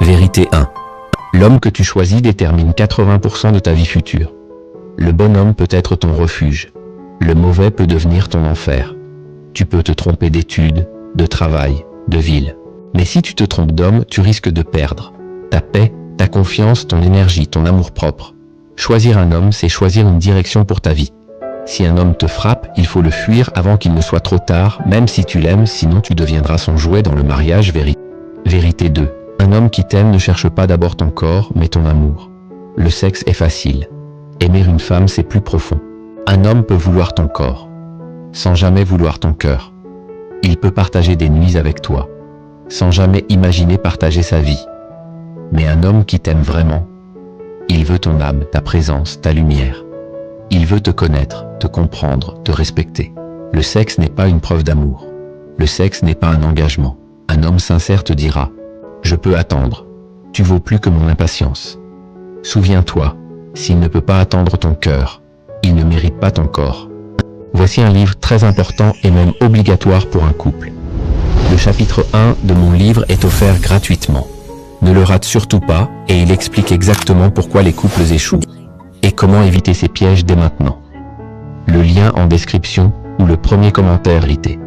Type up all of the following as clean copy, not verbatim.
Vérité 1. L'homme que tu choisis détermine 80% de ta vie future. Le bon homme peut être ton refuge. Le mauvais peut devenir ton enfer. Tu peux te tromper d'études, de travail, de ville. Mais si tu te trompes d'homme, tu risques de perdre ta paix, ta confiance, ton énergie, ton amour-propre. Choisir un homme, c'est choisir une direction pour ta vie. Si un homme te frappe, il faut le fuir avant qu'il ne soit trop tard, même si tu l'aimes, sinon tu deviendras son jouet dans le mariage. Vérité 2. Un homme qui t'aime ne cherche pas d'abord ton corps, mais ton amour. Le sexe est facile. Aimer une femme, c'est plus profond. Un homme peut vouloir ton corps, sans jamais vouloir ton cœur. Il peut partager des nuits avec toi, sans jamais imaginer partager sa vie. Mais un homme qui t'aime vraiment, il veut ton âme, ta présence, ta lumière. Il veut te connaître, te comprendre, te respecter. Le sexe n'est pas une preuve d'amour. Le sexe n'est pas un engagement. Un homme sincère te dira « Je peux attendre. Tu vaux plus que mon impatience. » Souviens-toi, s'il ne peut pas attendre ton cœur, il ne mérite pas ton corps. Voici un livre très important et même obligatoire pour un couple. Le chapitre 1 de mon livre est offert gratuitement. Ne le rate surtout pas et il explique exactement pourquoi les couples échouent et comment éviter ces pièges dès maintenant. Le lien en description ou le premier commentaire irrité.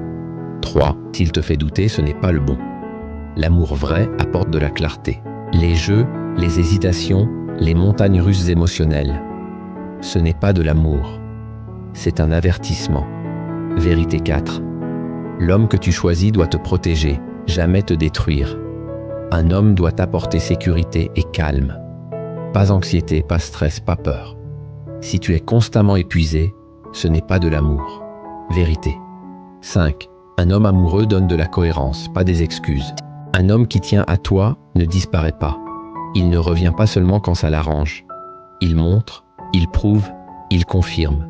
3. S'il te fait douter, ce n'est pas le bon. L'amour vrai apporte de la clarté. Les jeux, les hésitations, les montagnes russes émotionnelles. Ce n'est pas de l'amour. C'est un avertissement. Vérité 4. L'homme que tu choisis doit te protéger, jamais te détruire. Un homme doit t'apporter sécurité et calme. Pas anxiété, pas stress, pas peur. Si tu es constamment épuisé, ce n'est pas de l'amour. Vérité. 5. Un homme amoureux donne de la cohérence, pas des excuses. Un homme qui tient à toi ne disparaît pas. Il ne revient pas seulement quand ça l'arrange. Il montre, il prouve, il confirme.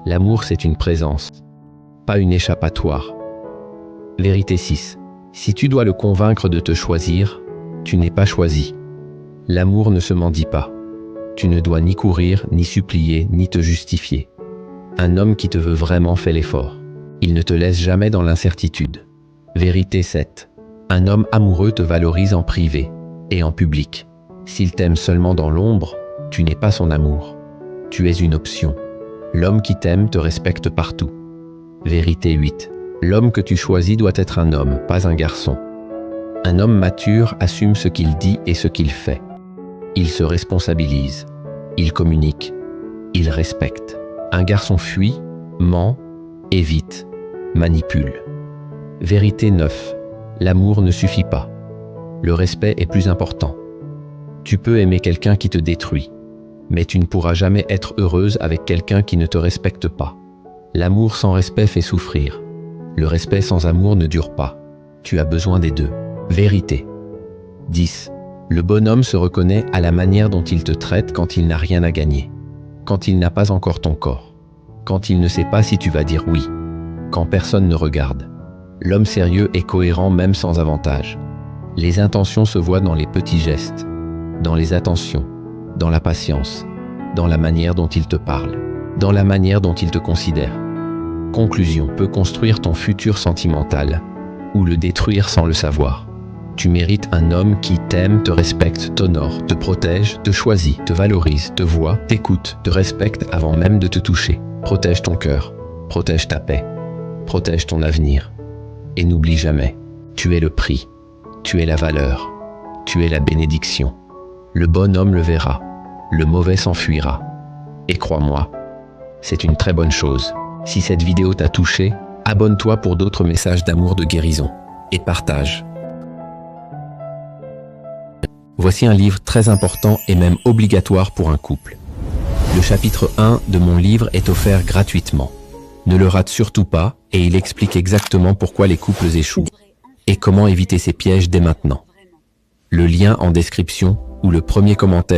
L'amour, c'est une présence, pas une échappatoire. Vérité 6. Si tu dois le convaincre de te choisir, tu n'es pas choisi. L'amour ne se mendie pas. Tu ne dois ni courir, ni supplier, ni te justifier. Un homme qui te veut vraiment fait l'effort. Il ne te laisse jamais dans l'incertitude. Vérité 7. Un homme amoureux te valorise en privé et en public. S'il t'aime seulement dans l'ombre, tu n'es pas son amour. Tu es une option. L'homme qui t'aime te respecte partout. Vérité 8. L'homme que tu choisis doit être un homme, pas un garçon. Un homme mature assume ce qu'il dit et ce qu'il fait. Il se responsabilise. Il communique. Il respecte. Un garçon fuit, ment, évite, manipule. Vérité 9. L'amour ne suffit pas. Le respect est plus important. Tu peux aimer quelqu'un qui te détruit, mais tu ne pourras jamais être heureuse avec quelqu'un qui ne te respecte pas. L'amour sans respect fait souffrir. Le respect sans amour ne dure pas. Tu as besoin des deux. Vérité. 10. Le bonhomme se reconnaît à la manière dont il te traite quand il n'a rien à gagner. Quand il n'a pas encore ton corps. Quand il ne sait pas si tu vas dire oui. Quand personne ne regarde. L'homme sérieux est cohérent même sans avantage. Les intentions se voient dans les petits gestes, dans les attentions, dans la patience, dans la manière dont il te parle, dans la manière dont il te considère. Conclusion peut construire ton futur sentimental ou le détruire sans le savoir. Tu mérites un homme qui t'aime, te respecte, t'honore, te protège, te choisit, te valorise, te voit, t'écoute, te respecte avant même de te toucher. Protège ton cœur, protège ta paix, protège ton avenir. Et n'oublie jamais, tu es le prix, tu es la valeur, tu es la bénédiction. Le bon homme le verra, le mauvais s'enfuira. Et crois-moi, c'est une très bonne chose. Si cette vidéo t'a touché, abonne-toi pour d'autres messages d'amour, de guérison. Et partage. Voici un livre très important et même obligatoire pour un couple. Le chapitre 1 de mon livre est offert gratuitement. Ne le rate surtout pas et il explique exactement pourquoi les couples échouent et comment éviter ces pièges dès maintenant. Le lien en description ou le premier commentaire